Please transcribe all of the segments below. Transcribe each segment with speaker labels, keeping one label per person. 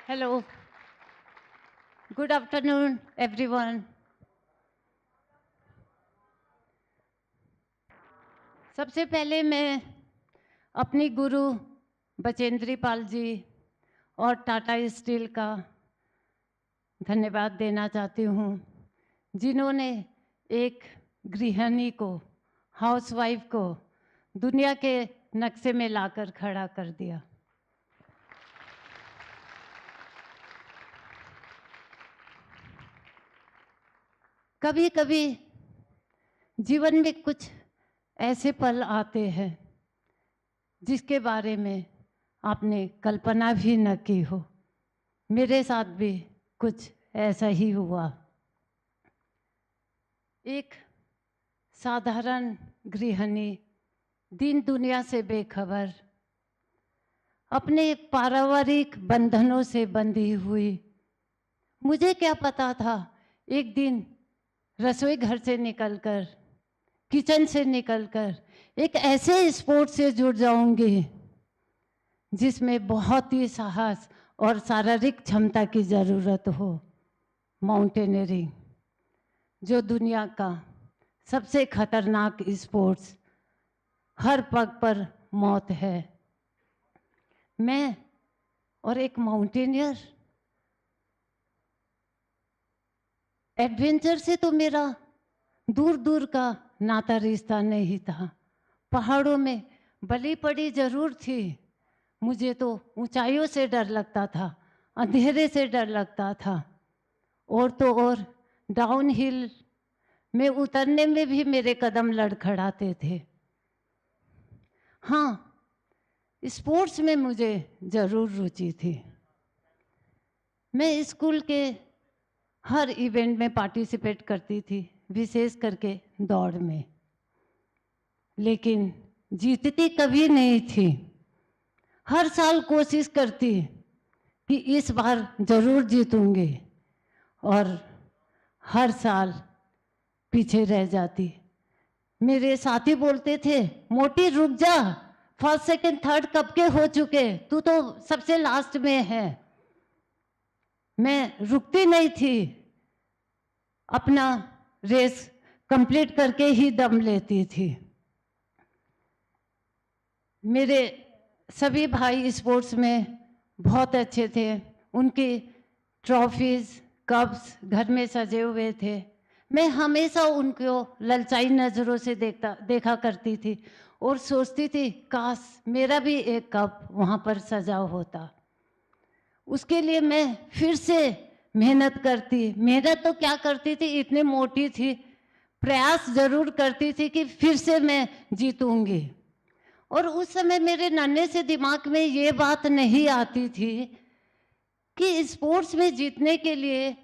Speaker 1: Hello. Good afternoon, everyone. सबसे पहले मैं अपनी गुरु बचेंद्री पाल जी और टाटा स्टील का धन्यवाद देना चाहती हूँ, जिन्होंने एक गृहिणी को, हाउसवाइफ को दुनिया के नक्शे में लाकर खड़ा कर दिया। कभी कभी जीवन में कुछ ऐसे पल आते हैं जिसके बारे में आपने कल्पना भी न की हो। मेरे साथ भी कुछ ऐसा ही हुआ। एक साधारण गृहिणी, दीन दुनिया से बेखबर, अपने पारिवारिक बंधनों से बंधी हुई। मुझे क्या पता था एक दिन रसोई घर से निकलकर, किचन से निकलकर एक ऐसे स्पोर्ट से जुड़ जाऊंगी जिसमें बहुत ही साहस और शारीरिक क्षमता की ज़रूरत हो। माउंटेनियरिंग, जो दुनिया का सबसे खतरनाक स्पोर्ट्स, हर पग पर मौत है। मैं और एक माउंटेनियर, एडवेंचर से तो मेरा दूर दूर का नाता रिश्ता नहीं था। पहाड़ों में बली पड़ी जरूर थी। मुझे तो ऊंचाइयों से डर लगता था, अंधेरे से डर लगता था, और तो और डाउन हिल में उतरने में भी मेरे कदम लड़खड़ाते थे। हाँ, स्पोर्ट्स में मुझे ज़रूर रुचि थी। मैं स्कूल के हर इवेंट में पार्टिसिपेट करती थी, विशेष करके दौड़ में, लेकिन जीतती कभी नहीं थी। हर साल कोशिश करती कि इस बार ज़रूर जीतूंगी, और हर साल पीछे रह जाती। मेरे साथी बोलते थे, मोटी रुक जा, फर्स्ट सेकंड थर्ड कब के हो चुके, तू तो सबसे लास्ट में है। मैं रुकती नहीं थी, अपना रेस कंप्लीट करके ही दम लेती थी। मेरे सभी भाई स्पोर्ट्स में बहुत अच्छे थे। उनकी ट्रॉफीज, कप्स घर में सजे हुए थे। मैं हमेशा उनको ललचाई नज़रों से देखा करती थी और सोचती थी काश मेरा भी एक कप वहाँ पर सजा होता। उसके लिए मैं फिर से मेहनत करती। मेहनत तो क्या करती थी, इतनी मोटी थी, प्रयास जरूर करती थी कि फिर से मैं जीतूंगी। और उस समय मेरे नन्हे से दिमाग में ये बात नहीं आती थी कि स्पोर्ट्स में जीतने के लिए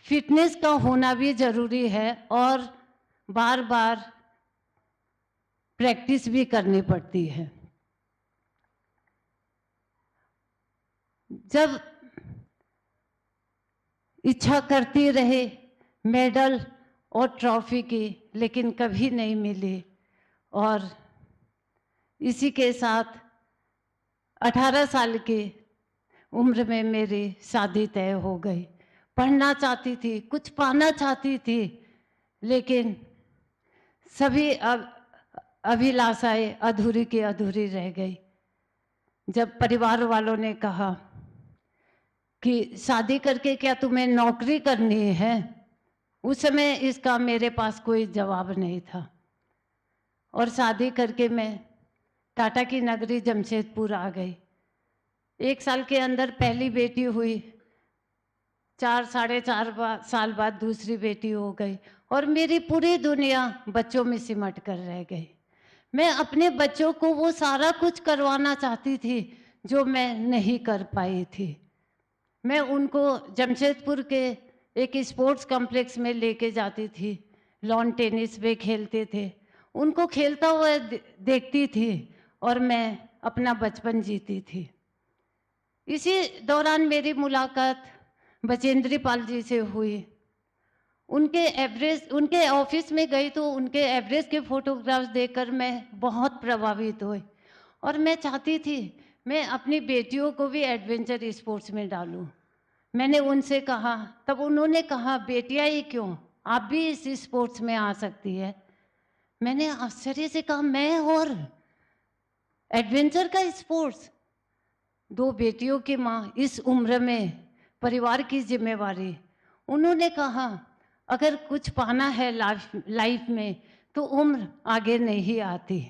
Speaker 1: फिटनेस का होना भी जरूरी है और बार बार प्रैक्टिस भी करनी पड़ती है। जब इच्छा करती रहे मेडल और ट्रॉफी की, लेकिन कभी नहीं मिली, और इसी के साथ 18 साल की उम्र में मेरी शादी तय हो गई। पढ़ना चाहती थी, कुछ पाना चाहती थी, लेकिन सभी अभिलाषाएं अधूरी की अधूरी रह गई। जब परिवार वालों ने कहा कि शादी करके क्या तुम्हें नौकरी करनी है, उस समय इसका मेरे पास कोई जवाब नहीं था। और शादी करके मैं टाटा की नगरी जमशेदपुर आ गई। 1 साल के अंदर पहली बेटी हुई, 4 साढ़े 4 साल बाद दूसरी बेटी हो गई, और मेरी पूरी दुनिया बच्चों में सिमट कर रह गई। मैं अपने बच्चों को वो सारा कुछ करवाना चाहती थी जो मैं नहीं कर पाई थी। मैं उनको जमशेदपुर के एक स्पोर्ट्स कॉम्प्लेक्स में लेके जाती थी। लॉन टेनिस वे खेलते थे, उनको खेलता हुआ देखती थी और मैं अपना बचपन जीती थी। इसी दौरान मेरी मुलाकात बचेंद्री पाल जी से हुई। उनके ऑफिस में गई तो उनके एवरेस्ट के फोटोग्राफ्स देखकर मैं बहुत प्रभावित हुई, और मैं चाहती थी मैं अपनी बेटियों को भी एडवेंचर स्पोर्ट्स में डालूं। मैंने उनसे कहा, तब उन्होंने कहा बेटियां ही क्यों, आप भी इस स्पोर्ट्स में आ सकती है। मैंने आश्चर्य से कहा मैं और एडवेंचर का स्पोर्ट्स, दो बेटियों की माँ, इस उम्र में परिवार की जिम्मेवारी। उन्होंने कहा अगर कुछ पाना है लाइफ में तो उम्र आगे नहीं आती।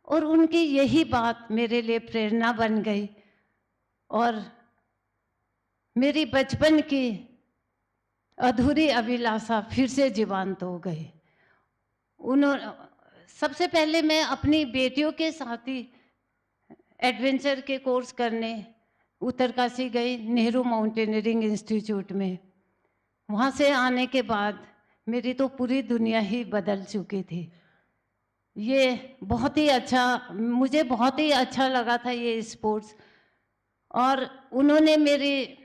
Speaker 1: और उनकी यही बात मेरे लिए प्रेरणा बन गई और मेरी बचपन की अधूरी अभिलाषा फिर से जीवंत हो गई। उन्होंने सबसे पहले मैं अपनी बेटियों के साथ ही एडवेंचर के कोर्स करने उत्तरकाशी गई, नेहरू माउंटेनियरिंग इंस्टीट्यूट में। वहाँ से आने के बाद मेरी तो पूरी दुनिया ही बदल चुकी थी। ये बहुत ही अच्छा, मुझे बहुत ही अच्छा लगा था ये स्पोर्ट्स। और उन्होंने मेरी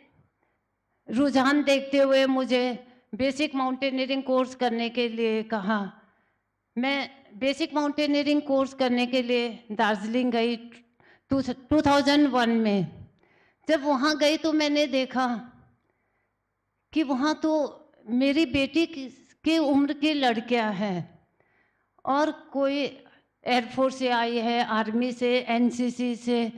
Speaker 1: रुझान देखते हुए मुझे बेसिक माउंटेनियरिंग कोर्स करने के लिए कहा। मैं बेसिक माउंटेनियरिंग कोर्स करने के लिए दार्जिलिंग गई 2001 में। जब वहाँ गई तो मैंने देखा कि वहाँ तो मेरी बेटी की उम्र की लड़कियाँ हैं और कोई एयरफोर्स से आई है, आर्मी से, एनसीसी से।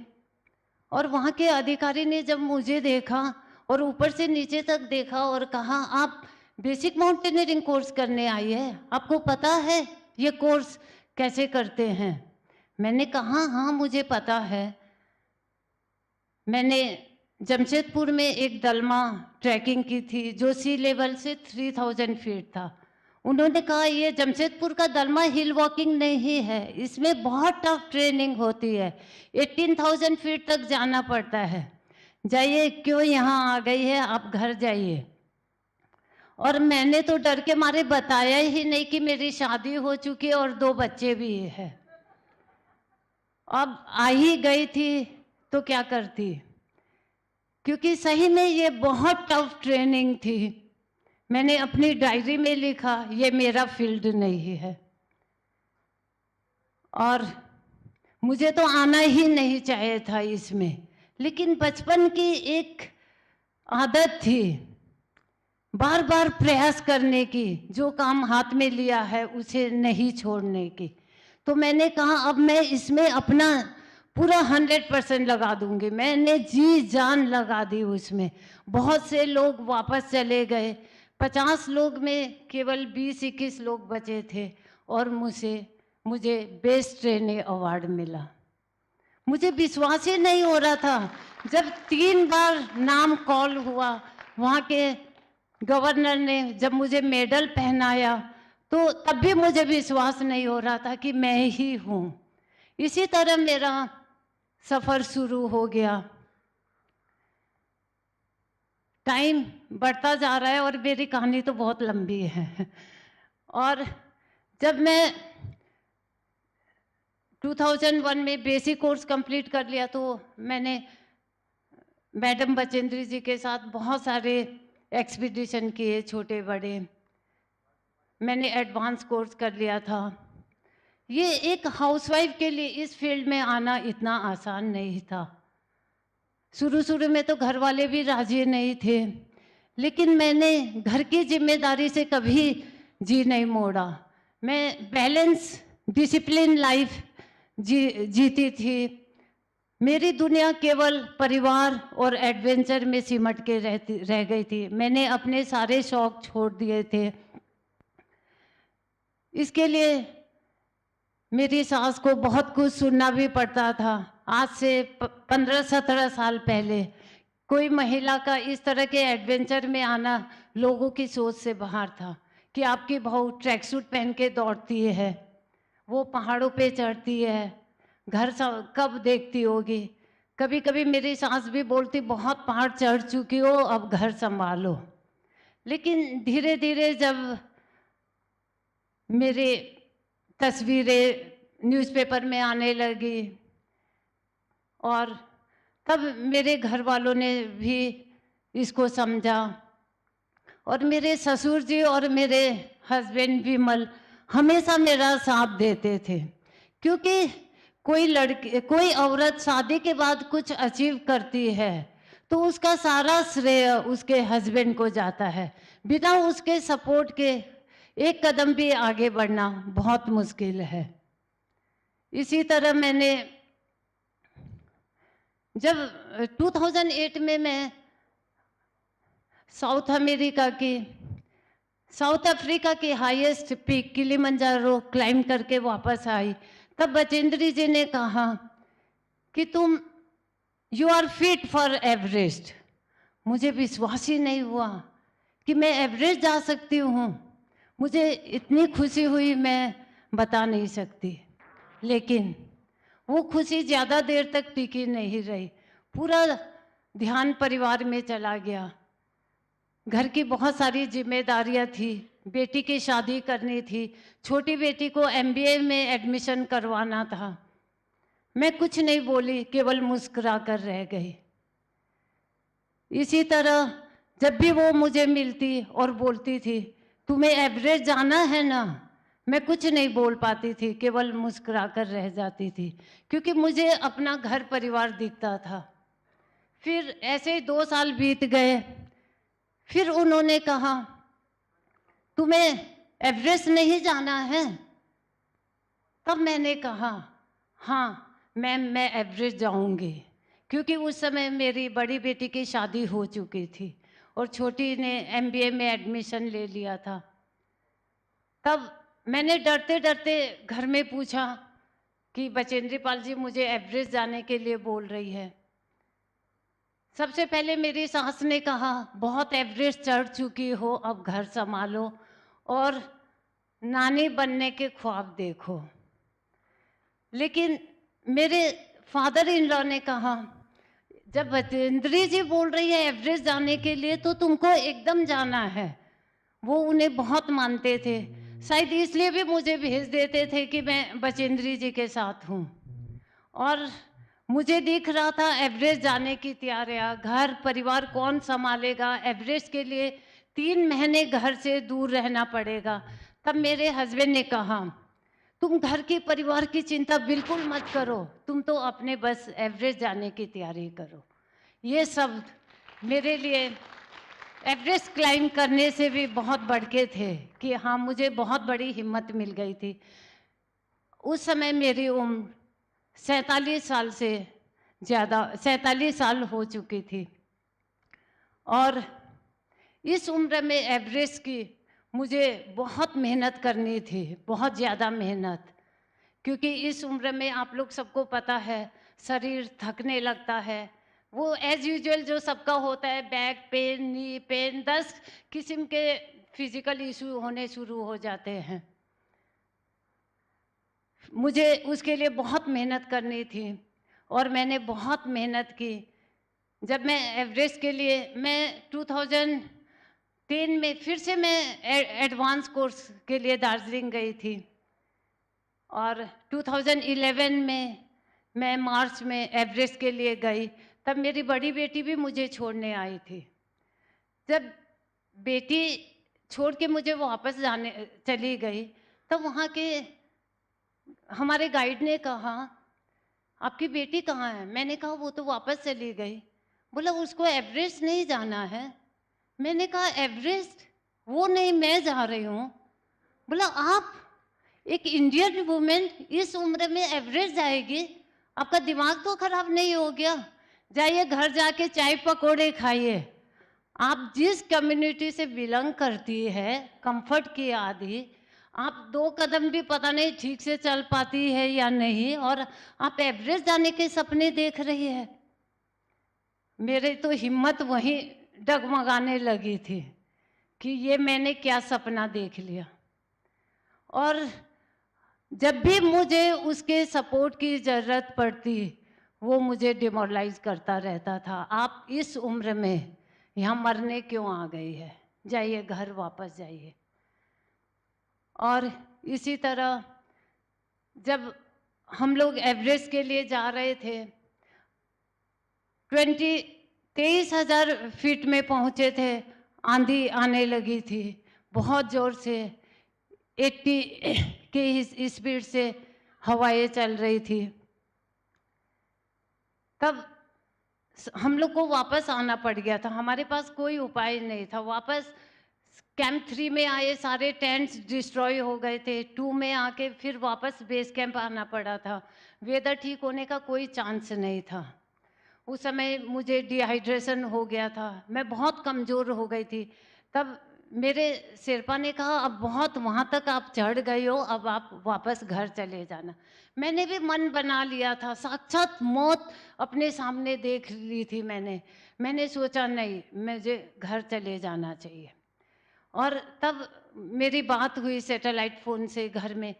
Speaker 1: और वहाँ के अधिकारी ने जब मुझे देखा और ऊपर से नीचे तक देखा और कहा आप बेसिक माउंटेनियरिंग कोर्स करने आई है, आपको पता है ये कोर्स कैसे करते हैं? मैंने कहा हाँ मुझे पता है। मैंने जमशेदपुर में एक दलमा ट्रैकिंग की थी जो सी लेवल से 3000 फीट था। उन्होंने कहा ये जमशेदपुर का दलमा हिल वॉकिंग नहीं है, इसमें बहुत टफ ट्रेनिंग होती है, 18,000 फीट तक जाना पड़ता है, जाइए क्यों यहाँ आ गई है, आप घर जाइए। और मैंने तो डर के मारे बताया ही नहीं कि मेरी शादी हो चुकी है और 2 बच्चे भी है। अब आ ही गई थी तो क्या करती, क्योंकि सही में ये बहुत टफ ट्रेनिंग थी। मैंने अपनी डायरी में लिखा ये मेरा फील्ड नहीं है और मुझे तो आना ही नहीं चाहिए था इसमें। लेकिन बचपन की एक आदत थी बार बार प्रयास करने की, जो काम हाथ में लिया है उसे नहीं छोड़ने की। तो मैंने कहा अब मैं इसमें अपना पूरा 100% लगा दूंगी। मैंने जी जान लगा दी उसमें। बहुत से लोग वापस चले गए, 50 लोग में केवल 20-21 लोग बचे थे और मुझे बेस्ट ट्रेनी अवार्ड मिला। मुझे विश्वास ही नहीं हो रहा था। जब 3 बार नाम कॉल हुआ, वहाँ के गवर्नर ने जब मुझे मेडल पहनाया तो तब भी मुझे विश्वास नहीं हो रहा था कि मैं ही हूँ। इसी तरह मेरा सफ़र शुरू हो गया। टाइम बढ़ता जा रहा है और मेरी कहानी तो बहुत लंबी है। और जब मैं 2001 में बेसिक कोर्स कंप्लीट कर लिया तो मैंने मैडम बचेंद्री जी के साथ बहुत सारे एक्सपीडिशन किए, छोटे बड़े। मैंने एडवांस कोर्स कर लिया था। ये एक हाउसवाइफ के लिए इस फील्ड में आना इतना आसान नहीं था। शुरू में तो घर वाले भी राजी नहीं थे, लेकिन मैंने घर की जिम्मेदारी से कभी जी नहीं मोड़ा। मैं बैलेंस डिसिप्लिन लाइफ जीती थी। मेरी दुनिया केवल परिवार और एडवेंचर में सिमट के रह गई थी। मैंने अपने सारे शौक छोड़ दिए थे। इसके लिए मेरी सास को बहुत कुछ सुनना भी पड़ता था। आज से 15-17 साल पहले कोई महिला का इस तरह के एडवेंचर में आना लोगों की सोच से बाहर था कि आपकी बहू ट्रैक सूट पहन के दौड़ती है, वो पहाड़ों पे चढ़ती है, घर कब देखती होगी। कभी कभी मेरी सास भी बोलती बहुत पहाड़ चढ़ चुकी हो, अब घर संभालो। लेकिन धीरे धीरे जब मेरे तस्वीरें न्यूज़पेपर में आने लगी और तब मेरे घर वालों ने भी इसको समझा और मेरे ससुर जी और मेरे हस्बैंड विमल हमेशा मेरा साथ देते थे। क्योंकि कोई औरत शादी के बाद कुछ अचीव करती है तो उसका सारा श्रेय उसके हस्बैंड को जाता है। बिना उसके सपोर्ट के एक कदम भी आगे बढ़ना बहुत मुश्किल है। इसी तरह मैंने जब 2008 में मैं साउथ अफ्रीका की हाईएस्ट पीक किलिमंजारो क्लाइम करके वापस आई, तब बचेंद्री जी ने कहा कि तुम you are fit for Everest. मुझे विश्वास ही नहीं हुआ कि मैं एवरेस्ट जा सकती हूँ। मुझे इतनी खुशी हुई मैं बता नहीं सकती। लेकिन वो खुशी ज़्यादा देर तक टिकी नहीं रही। पूरा ध्यान परिवार में चला गया। घर की बहुत सारी जिम्मेदारियां थी, बेटी की शादी करनी थी, छोटी बेटी को एमबीए में एडमिशन करवाना था। मैं कुछ नहीं बोली, केवल मुस्कुरा कर रह गई। इसी तरह जब भी वो मुझे मिलती और बोलती थी तुम्हें एवरेस्ट जाना है ना, मैं कुछ नहीं बोल पाती थी, केवल मुस्कुरा कर रह जाती थी, क्योंकि मुझे अपना घर परिवार दिखता था। फिर ऐसे 2 साल बीत गए। फिर उन्होंने कहा तुम्हें एवरेस्ट नहीं जाना है? तब मैंने कहा हाँ मैम, मैं एवरेस्ट जाऊंगी, क्योंकि उस समय मेरी बड़ी बेटी की शादी हो चुकी थी और छोटी ने एमबीए में एडमिशन ले लिया था। तब मैंने डरते डरते घर में पूछा कि बचेंद्री पाल जी मुझे एवरेस्ट जाने के लिए बोल रही है। सबसे पहले मेरी सास ने कहा बहुत एवरेस्ट चढ़ चुकी हो, अब घर संभालो और नानी बनने के ख्वाब देखो। लेकिन मेरे फादर इन लॉ ने कहा जब बचेंद्री जी बोल रही है एवरेस्ट जाने के लिए तो तुमको एकदम जाना है। वो उन्हें बहुत मानते थे, शायद इसलिए भी मुझे भेज देते थे कि मैं बचेंद्री जी के साथ हूँ। और मुझे दिख रहा था एवरेस्ट जाने की तैयारियां, घर परिवार कौन संभालेगा, एवरेस्ट के लिए 3 महीने घर से दूर रहना पड़ेगा। तब मेरे हस्बैंड ने कहा तुम घर की परिवार की चिंता बिल्कुल मत करो, तुम तो अपने बस एवरेस्ट जाने की तैयारी करो। ये सब मेरे लिए एवरेस्ट क्लाइम करने से भी बहुत बढ़ के थे कि हाँ मुझे बहुत बड़ी हिम्मत मिल गई थी। उस समय मेरी उम्र 47 साल से ज़्यादा 47 साल हो चुकी थी और इस उम्र में एवरेस्ट की मुझे बहुत मेहनत करनी थी, बहुत ज़्यादा मेहनत, क्योंकि इस उम्र में आप लोग सबको पता है शरीर थकने लगता है। वो एज यूजुअल जो सबका होता है, बैक पेन, नी पेन, 10 किस्म के फिजिकल इशू होने शुरू हो जाते हैं। मुझे उसके लिए बहुत मेहनत करनी थी और मैंने बहुत मेहनत की। जब मैं एवरेस्ट के लिए मैं 2010 में फिर से मैं एडवांस कोर्स के लिए दार्जिलिंग गई थी और 2011 में मैं मार्च में एवरेस्ट के लिए गई। तब मेरी बड़ी बेटी भी मुझे छोड़ने आई थी। जब बेटी छोड़ के मुझे वापस जाने चली गई तब वहाँ के हमारे गाइड ने कहा आपकी बेटी कहाँ है? मैंने कहा वो तो वापस चली गई। बोला उसको एवरेस्ट नहीं जाना है। मैंने कहा एवरेस्ट? वो नहीं, मैं जा रही हूँ। बोला आप एक इंडियन वुमेन इस उम्र में एवरेस्ट जाएगी? आपका दिमाग तो खराब नहीं हो गया? जाइए घर जाके चाय पकौड़े खाइए। आप जिस कम्युनिटी से बिलोंग करती है, कंफर्ट की आदि, आप 2 कदम भी पता नहीं ठीक से चल पाती है या नहीं और आप एवरेस्ट जाने के सपने देख रही है। मेरे तो हिम्मत वहीं डगमगाने लगी थी कि ये मैंने क्या सपना देख लिया। और जब भी मुझे उसके सपोर्ट की ज़रूरत पड़ती वो मुझे डिमोरलाइज करता रहता था। आप इस उम्र में यहाँ मरने क्यों आ गई है? जाइए घर वापस जाइए। और इसी तरह जब हम लोग एवरेस्ट के लिए जा रहे थे 23,000 फीट में पहुँचे थे, आंधी आने लगी थी बहुत ज़ोर से, 80 की स्पीड से हवाएं चल रही थी। तब हम लोग को वापस आना पड़ गया था, हमारे पास कोई उपाय नहीं था। वापस कैंप 3 में आए, सारे टेंट्स डिस्ट्रॉय हो गए थे। 2 में आके फिर वापस बेस कैंप आना पड़ा था। वेदर ठीक होने का कोई चांस नहीं था। उस समय मुझे डिहाइड्रेशन हो गया था, मैं बहुत कमज़ोर हो गई थी। तब मेरे शेरपा ने कहा, अब बहुत वहाँ तक आप चढ़ गए हो, अब आप वापस घर चले जाना। मैंने भी मन बना लिया था, साक्षात मौत अपने सामने देख ली थी मैंने सोचा नहीं, मुझे घर चले जाना चाहिए। और तब मेरी बात हुई सैटेलाइट फ़ोन से घर में।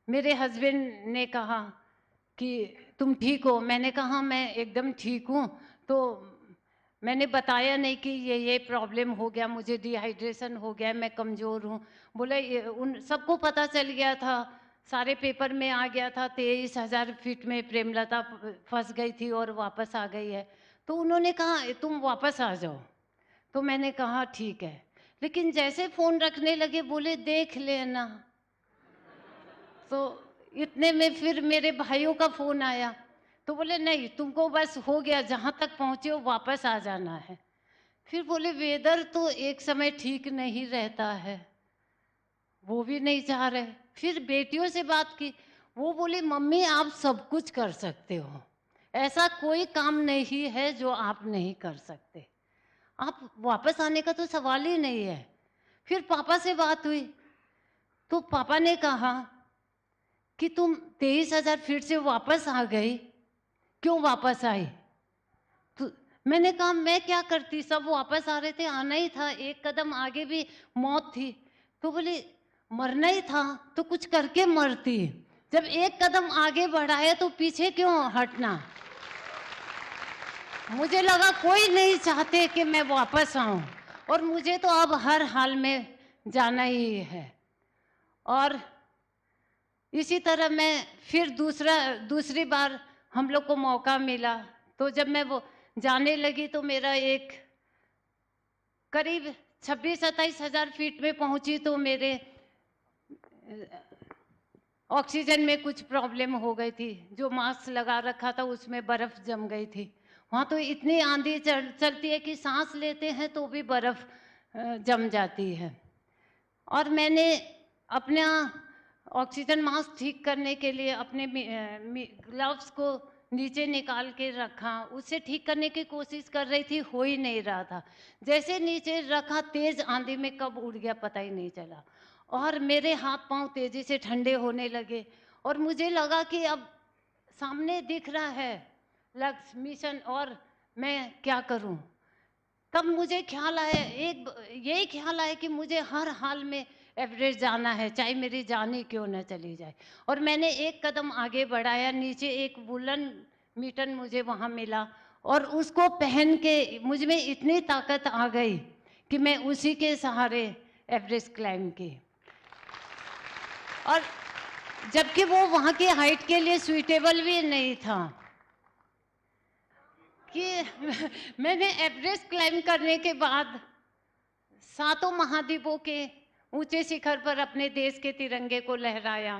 Speaker 1: मेरे हस्बैंड ने कहा कि तुम ठीक हो? मैंने कहा मैं एकदम ठीक हूँ। तो मैंने बताया नहीं कि ये प्रॉब्लम हो गया, मुझे डिहाइड्रेशन हो गया, मैं कमज़ोर हूँ। बोले ये उन सबको पता चल गया था, सारे पेपर में आ गया था, 23,000 फीट में प्रेमलता फंस गई थी और वापस आ गई है। तो उन्होंने कहा तुम वापस आ जाओ। तो मैंने कहा ठीक है। लेकिन जैसे फ़ोन रखने लगे बोले देख लेना। तो इतने में फिर मेरे भाइयों का फ़ोन आया, तो बोले नहीं तुमको बस हो गया, जहाँ तक पहुँचे हो वापस आ जाना है। फिर बोले वेदर तो एक समय ठीक नहीं रहता है, वो भी नहीं चाह रहे। फिर बेटियों से बात की, वो बोली मम्मी आप सब कुछ कर सकते हो, ऐसा कोई काम नहीं है जो आप नहीं कर सकते, आप वापस आने का तो सवाल ही नहीं है। फिर पापा से बात हुई, तो पापा ने कहा कि तुम 23,000 फीट से वापस आ गई, क्यों वापस आई? तो मैंने कहा मैं क्या करती, सब वापस आ रहे थे, आना ही था, एक कदम आगे भी मौत थी। तो बोले मरना ही था तो कुछ करके मरती, जब एक कदम आगे बढ़ाया तो पीछे क्यों हटना। मुझे लगा कोई नहीं चाहते कि मैं वापस आऊं, और मुझे तो अब हर हाल में जाना ही है। और इसी तरह मैं फिर दूसरी बार हम लोग को मौका मिला, तो जब मैं वो जाने लगी तो मेरा एक करीब 26-27 हज़ार फीट में पहुंची, तो मेरे ऑक्सीजन में कुछ प्रॉब्लम हो गई थी, जो मास्क लगा रखा था उसमें बर्फ़ जम गई थी। वहाँ तो इतनी आंधी चलती है कि सांस लेते हैं तो भी बर्फ़ जम जाती है। और मैंने अपना ऑक्सीजन मास्क ठीक करने के लिए अपने ग्लव्स को नीचे निकाल के रखा, उसे ठीक करने की कोशिश कर रही थी, हो ही नहीं रहा था। जैसे नीचे रखा, तेज़ आंधी में कब उड़ गया पता ही नहीं चला, और मेरे हाथ पांव तेज़ी से ठंडे होने लगे, और मुझे लगा कि अब सामने दिख रहा है लक्ष्य मिशन, और मैं क्या करूं। तब मुझे ख्याल आया, यही ख्याल आया कि मुझे हर हाल में एवरेस्ट जाना है, चाहे मेरी जान ही क्यों न चली जाए। और मैंने एक कदम आगे बढ़ाया, नीचे एक वुलन मिटन मुझे वहाँ मिला, और उसको पहन के मुझ में इतनी ताकत आ गई कि मैं उसी के सहारे एवरेस्ट क्लाइम की। और जबकि वो वहाँ की हाइट के लिए सूटेबल भी नहीं था, कि मैंने एवरेस्ट क्लाइम करने के बाद 7 महाद्वीपों के ऊंचे शिखर पर अपने देश के तिरंगे को लहराया।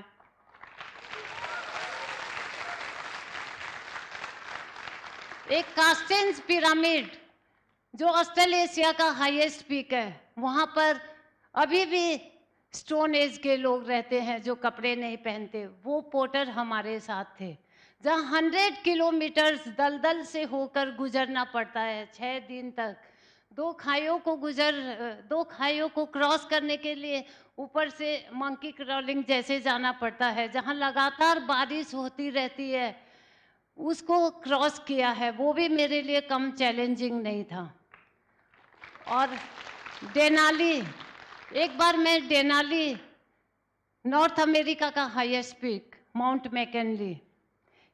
Speaker 1: एक कास्टेंस पिरामिड जो ऑस्ट्रेल एशिया का हाईएस्ट पीक है, वहाँ पर अभी भी स्टोन एज के लोग रहते हैं जो कपड़े नहीं पहनते, वो पोर्टर हमारे साथ थे। जहाँ 100 किलोमीटर दलदल से होकर गुजरना पड़ता है 6 दिन तक, दो खाइयों को क्रॉस करने के लिए ऊपर से मंकी क्रॉलिंग जैसे जाना पड़ता है, जहाँ लगातार बारिश होती रहती है, उसको क्रॉस किया है। वो भी मेरे लिए कम चैलेंजिंग नहीं था। और डेनाली, एक बार मैं डेनाली, नॉर्थ अमेरिका का हाईएस्ट पीक माउंट मैकिनली,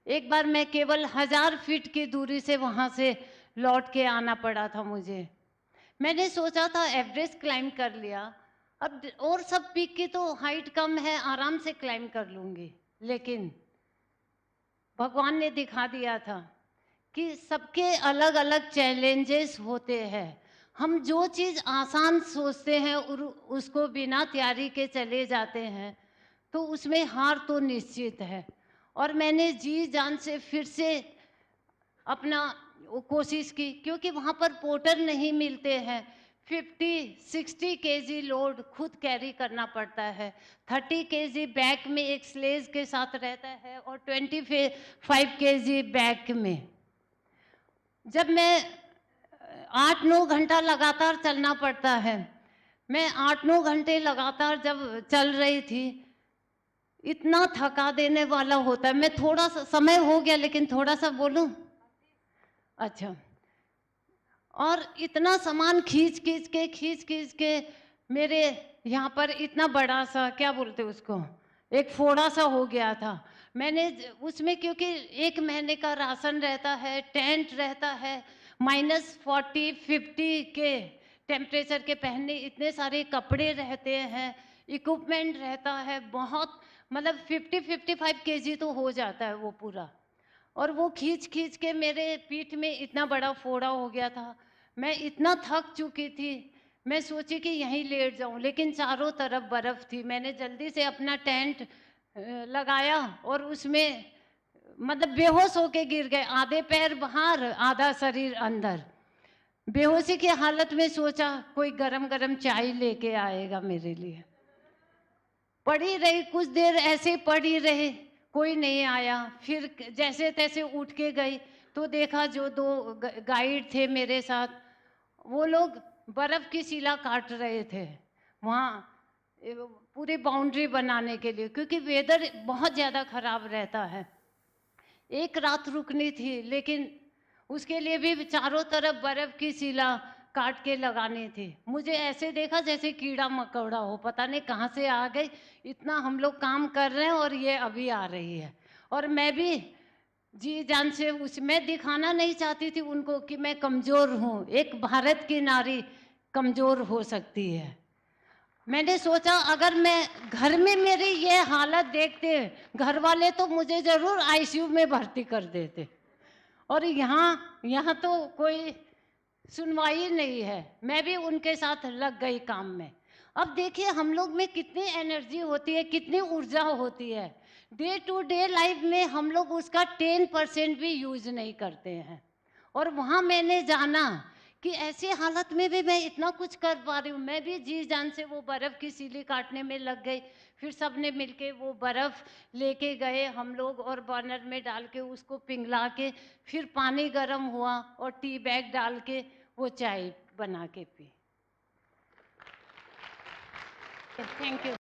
Speaker 1: एक बार मैं केवल 1000 फीट की दूरी से वहाँ से लौट के आना पड़ा था मुझे। मैंने सोचा था एवरेस्ट क्लाइम कर लिया, अब और सब पीक की तो हाइट कम है, आराम से क्लाइम कर लूँगी। लेकिन भगवान ने दिखा दिया था कि सबके अलग अलग चैलेंजेस होते हैं। हम जो चीज़ आसान सोचते हैं और उसको बिना तैयारी के चले जाते हैं, तो उसमें हार तो निश्चित है। और मैंने जी जान से फिर से अपना वो कोशिश की, क्योंकि वहाँ पर पोर्टर नहीं मिलते हैं। 50-60 केजी लोड खुद कैरी करना पड़ता है। 30 केजी बैक में एक स्लेज के साथ रहता है और 25 केजी बैक में। जब मैं 8-9 घंटा लगातार चलना पड़ता है। मैं 8-9 घंटे लगातार जब चल रही थी, इतना थका देने वाला होता है। मैं थोड़ा सा, समय हो गया लेकिन थोड़ा सा बोलूं? अच्छा। और इतना सामान खींच खींच के मेरे यहाँ पर इतना बड़ा सा, क्या बोलते उसको, एक फोड़ा सा हो गया था। मैंने उसमें, क्योंकि 1 महीने का राशन रहता है, टेंट रहता है, -40-50 के टेम्परेचर के, पहनने इतने सारे कपड़े रहते हैं, इक्विपमेंट रहता है बहुत, मतलब 50-55 केजी तो हो जाता है वो पूरा। और वो खींच खींच के मेरे पीठ में इतना बड़ा फोड़ा हो गया था। मैं इतना थक चुकी थी, मैं सोची कि यहीं लेट जाऊं, लेकिन चारों तरफ बर्फ़ थी। मैंने जल्दी से अपना टेंट लगाया और उसमें मतलब बेहोश होके गिर गए, आधे पैर बाहर आधा शरीर अंदर। बेहोशी की हालत में सोचा कोई गरम गरम चाय लेके आएगा मेरे लिए। पड़ी रही कुछ देर, ऐसे पड़ी रही, कोई नहीं आया। फिर जैसे तैसे उठ के गई तो देखा जो 2 गाइड थे मेरे साथ, वो लोग बर्फ की शीला काट रहे थे वहाँ पूरी बाउंड्री बनाने के लिए, क्योंकि वेदर बहुत ज़्यादा ख़राब रहता है। 1 रात रुकनी थी, लेकिन उसके लिए भी चारों तरफ बर्फ की शीला काट के लगानी थी। मुझे ऐसे देखा जैसे कीड़ा मकोड़ा हो, पता नहीं कहाँ से आ गई। इतना हम लोग काम कर रहे हैं और ये अभी आ रही है। और मैं भी जी जान से मैं दिखाना नहीं चाहती थी उनको कि मैं कमज़ोर हूँ। एक भारत की नारी कमज़ोर हो सकती है। मैंने सोचा अगर मैं घर में मेरी ये हालत देखते, घर वाले तो मुझे ज़रूर आईसीयू में भर्ती कर देते। और यहाँ तो कोई सुनवाई नहीं है। मैं भी उनके साथ लग गई काम में। अब देखिए हम लोग में कितनी एनर्जी होती है, कितनी ऊर्जा होती है। डे टू डे लाइफ में हम लोग उसका 10% भी यूज़ नहीं करते हैं। और वहाँ मैंने जाना कि ऐसी हालत में भी मैं इतना कुछ कर पा रही हूँ। मैं भी जी जान से वो बर्फ़ की सीली काटने में लग गई। फिर सबने मिलके वो बर्फ़ लेके गए हम लोग और बर्नर में डाल के उसको पिघला के, फिर पानी गर्म हुआ और टी बैग डाल के वो चाय बना के पी। Thank you.